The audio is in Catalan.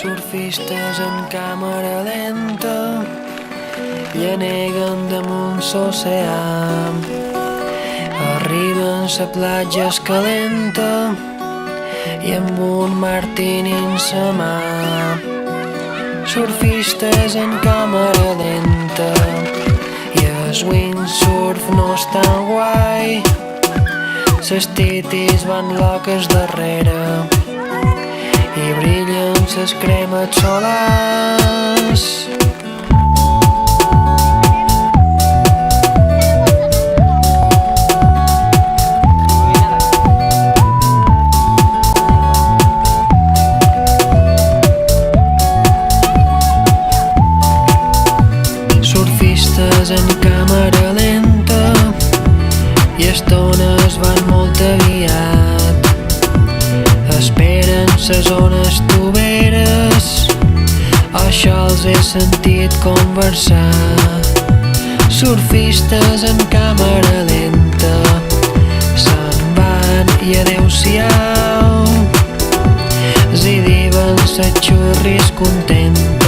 Surfistes en càmera lenta llaneguen damunt l'oceà. Arriben a la platja escalenta i amb un martini en la mà. Surfistes en càmera lenta i el windsurf no és tan guai. Les titis van loques darrere i brillen les cremes solars. Surfistes en càmera lenta i estones van molt aviat. Esperen ses ones toveres, això els he sentit conversar. Surfistes en càmera lenta se'n van i adeu-siau. Zidiven ses xurris contentes